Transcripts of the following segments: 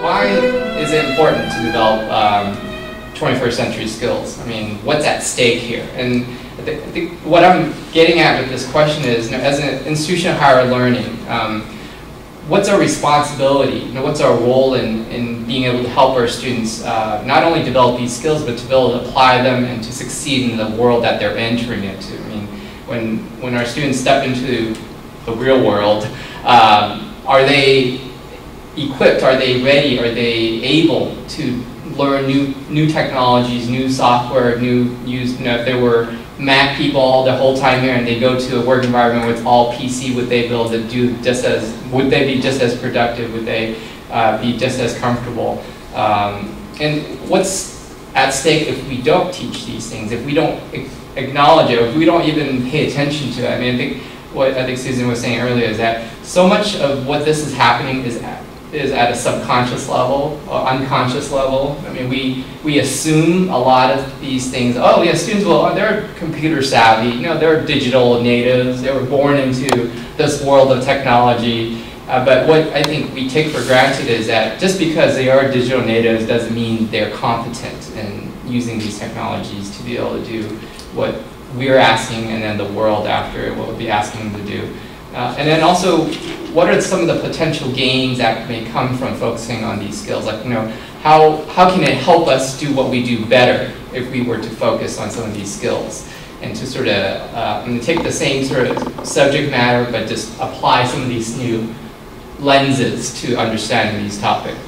Why is it important to develop 21st century skills? I mean, what's at stake here? And I think what I'm getting at with this question is, as an institution of higher learning, what's our responsibility? What's our role in being able to help our students not only develop these skills, but to be able to apply them and to succeed in the world that they're entering into? I mean, when our students step into the real world, are they equipped? Are they ready? Are they able to learn new technologies, new software, if they were Mac people the whole time here and they go to a work environment with all PC, would they be able to do would they be just as productive? Would they be just as comfortable? And what's at stake if we don't teach these things, if we don't acknowledge it, if we don't even pay attention to it? I mean, I think what Susan was saying earlier is that so much of what this is happening is at a subconscious level or unconscious level. I mean, we assume a lot of these things. Oh, yeah, students they're computer savvy. They're digital natives. They were born into this world of technology. But what I think we take for granted is that just because they are digital natives doesn't mean they're competent in using these technologies to be able to do what we're asking, and then the world after will be asking them to do. And then also, what are some of the potential gains that may come from focusing on these skills? Like, how can it help us do what we do better if we were to focus on some of these skills? And to sort of take the same sort of subject matter, but just apply some of these new lenses to understanding these topics.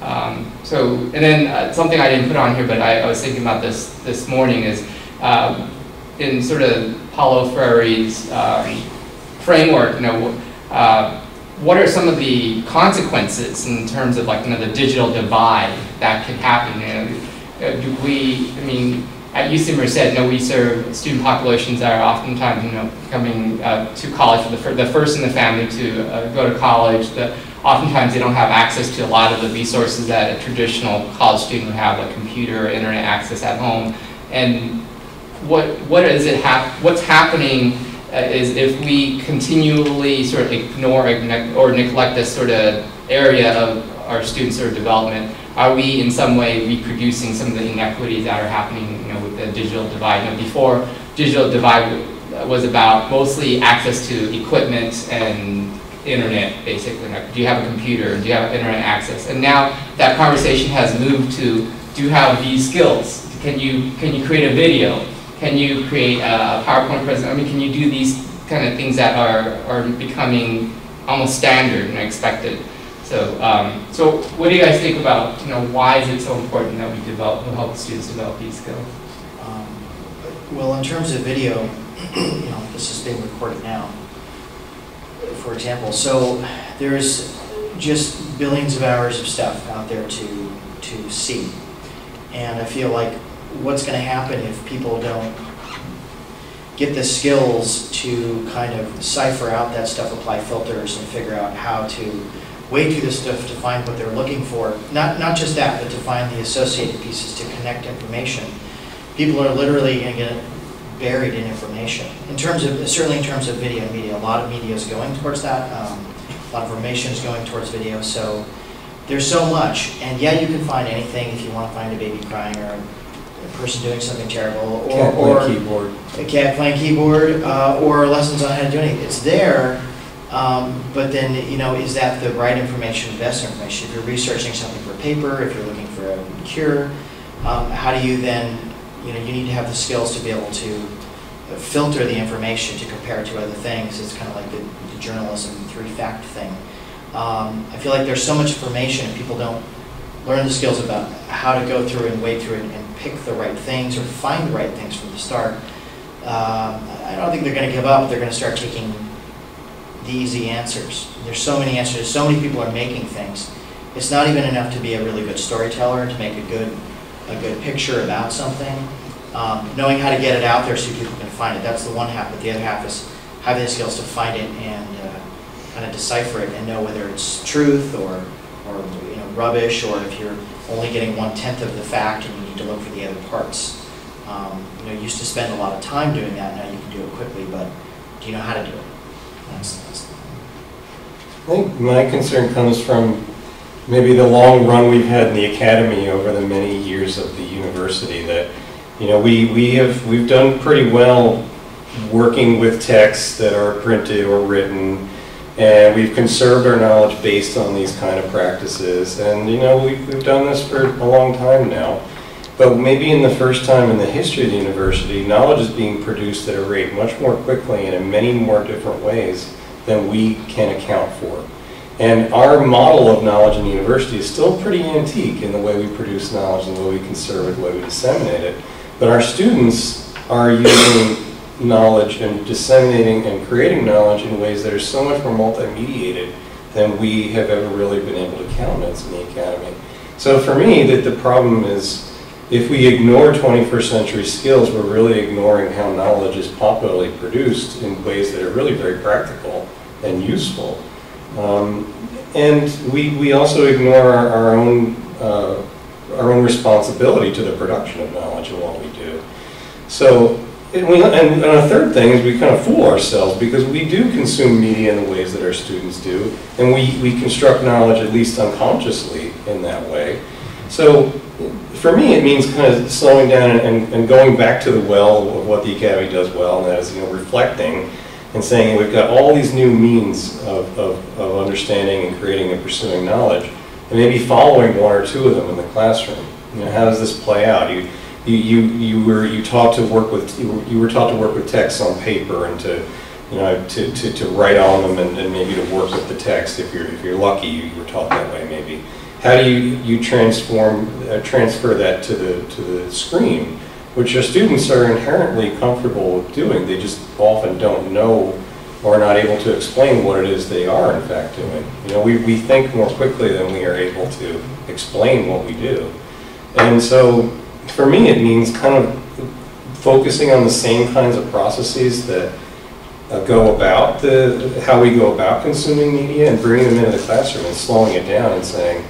And then something I didn't put on here, but I was thinking about this morning is, in sort of Paulo Freire's framework, what are some of the consequences in terms of the digital divide that could happen? At UC Merced, we serve student populations that are oftentimes coming to college for the first in the family to go to college. Oftentimes they don't have access to a lot of the resources that a traditional college student would have, like computer or internet access at home. And what's happening is if we continually sort of ignore or neglect this sort of area of our students' sort of development, are we in some way reproducing some of the inequities that are happening with the digital divide? Before, digital divide was about mostly access to equipment and internet, basically. Do you have a computer? Do you have internet access? And now that conversation has moved to, do you have these skills? Can you create a video? Can you create a PowerPoint presentation? Can you do these kind of things that are becoming almost standard and expected? So, so what do you guys think about, why is it so important that we help students develop these skills? Well, in terms of video, this is being recorded now, for example. So there's just billions of hours of stuff out there to see. And I feel like what's going to happen if people don't get the skills to kind of decipher out that stuff, apply filters, and figure out how to wade through this stuff to find what they're looking for. Not just that, but to find the associated pieces to connect information. People are literally going to get buried in information. Certainly in terms of video and media, a lot of media is going towards that. A lot of information is going towards video. So there's so much, and yeah, you can find anything if you want to find a baby crying or a person doing something terrible, or a cat playing keyboard, or lessons on how to do anything. It's there, but then is that the right information, the best information? If you're researching something for a paper, if you're looking for a cure, how do you then? You need to have the skills to be able to filter the information to compare it to other things. It's kind of like the journalism 3-fact thing. I feel like there's so much information and people don't learn the skills about how to go through and wade through it and pick the right things or find the right things from the start. I don't think they're going to give up. They're going to start taking the easy answers. There's so many answers. So many people are making things. It's not even enough to be a really good storyteller, to make a good picture about something. Knowing how to get it out there so people can find it. That's the one half, but the other half is having the skills to find it and kind of decipher it and know whether it's truth or rubbish, or if you're only getting 1/10 of the fact and you need to look for the other parts. You used to spend a lot of time doing that. Now you can do it quickly, but Do you know how to do it? That's I think my concern comes from maybe the long run we've had in the academy over the many years of the university, that we've done pretty well working with texts that are printed or written, and we've conserved our knowledge based on these kind of practices, and we've done this for a long time now. But maybe in the first time in the history of the university, knowledge is being produced at a rate much more quickly and in many more different ways than we can account for. And our model of knowledge in the university is still pretty antique in the way we produce knowledge and the way we conserve it, the way we disseminate it. But our students are using knowledge and disseminating and creating knowledge in ways that are so much more multi-mediated than we have ever really been able to countenance in the academy. So for me, the problem is, if we ignore 21st century skills, we're really ignoring how knowledge is popularly produced in ways that are really very practical and useful. And we also ignore our own responsibility to the production of knowledge and what we do. So, and a third thing is we kind of fool ourselves, because we do consume media in the ways that our students do, and we construct knowledge at least unconsciously in that way. So for me, it means kind of slowing down and going back to the well of what the academy does well, and that is reflecting and saying we've got all these new means of understanding and creating and pursuing knowledge, and maybe following one or two of them in the classroom. How does this play out? You were taught to work with texts on paper, and to write on them, and maybe to work with the text. If you're lucky, you were taught that way maybe. How do you transfer that to the screen, which your students are inherently comfortable with doing? They just often don't know or are not able to explain what it is they are in fact doing. We think more quickly than we are able to explain what we do. And so for me, it means kind of focusing on the same kinds of processes that go about how we go about consuming media, and bringing them into the classroom and slowing it down and saying,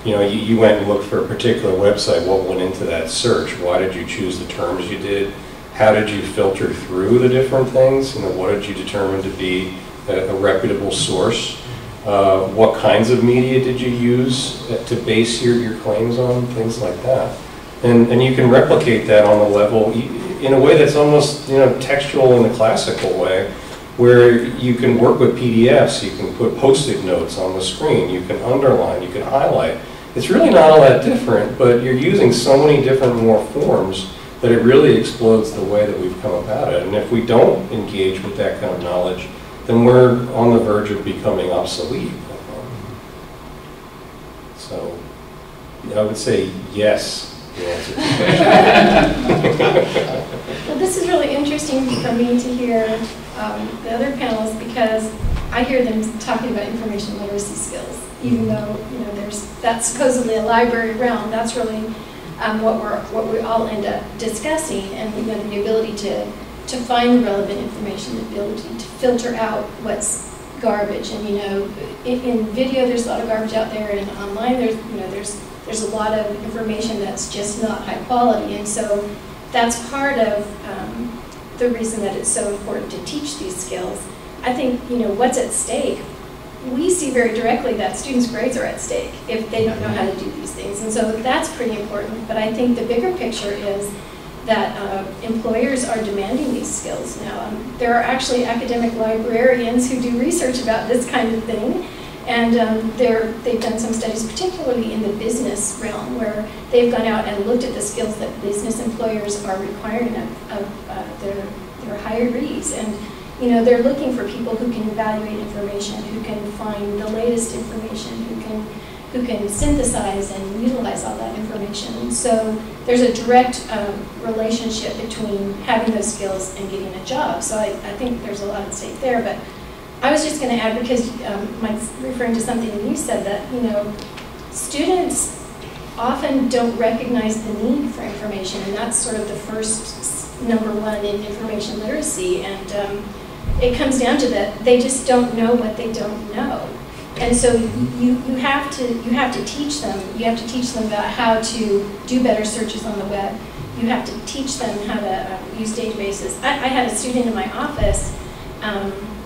you went and looked for a particular website. What went into that search? Why did you choose the terms you did? How did you filter through the different things? What did you determine to be a reputable source? What kinds of media did you use to base your claims on? Things like that. And you can replicate that on the level in a way that's almost textual in the classical way, where you can work with PDFs, you can put post-it notes on the screen, you can underline, you can highlight. It's really not all that different, but you're using so many different more forms that it really explodes the way that we've come about it. And if we don't engage with that kind of knowledge, then we're on the verge of becoming obsolete. So I would say yes. Well, this is really interesting for me to hear the other panelists, because I hear them talking about information literacy skills, even though that's supposedly a library realm. That's really what we all end up discussing, and the ability to find relevant information, the ability to filter out what's garbage. And in video, there's a lot of garbage out there, and online there's a lot of information that's just not high quality. And so that's part of the reason that it's so important to teach these skills. I think what's at stake. We see very directly that students' grades are at stake if they don't know how to do these things, and so that's pretty important. But I think the bigger picture is that employers are demanding these skills now. There are actually academic librarians who do research about this kind of thing, and they've done some studies, particularly in the business realm, where they've gone out and looked at the skills that business employers are requiring of their hirees. And they're looking for people who can evaluate information, who can find the latest information, who can synthesize and utilize all that information. So there's a direct relationship between having those skills and getting a job. So I think there's a lot at stake there. But I was just going to add, because Mike's referring to something that you said, that students often don't recognize the need for information, and that's sort of the first number one in information literacy. And it comes down to that they just don't know what they don't know. And so you have to teach them. You have to teach them about how to do better searches on the web. You have to teach them how to use databases. I had a student in my office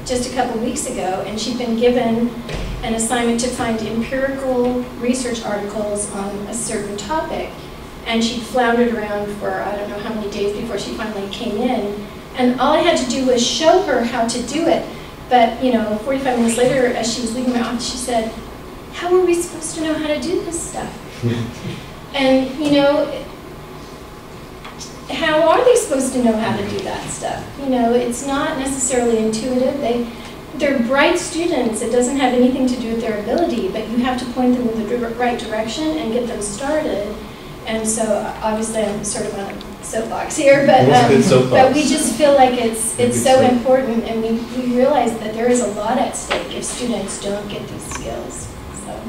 just a couple weeks ago, and she'd been given an assignment to find empirical research articles on a certain topic. And she floundered around for I don't know how many days before she finally came in. And all I had to do was show her how to do it. But, you know, 45 minutes later, as she was leaving my office, she said, "How are we supposed to know how to do this stuff?" And, you know, how are they supposed to know how to do that stuff? You know, it's not necessarily intuitive. They're bright students. It doesn't have anything to do with their ability, but you have to point them in the right direction and get them started. And so, obviously, I'm sort of on a soapbox here, but we just feel like it's so important, and we realize that there is a lot at stake if students don't get these skills. So.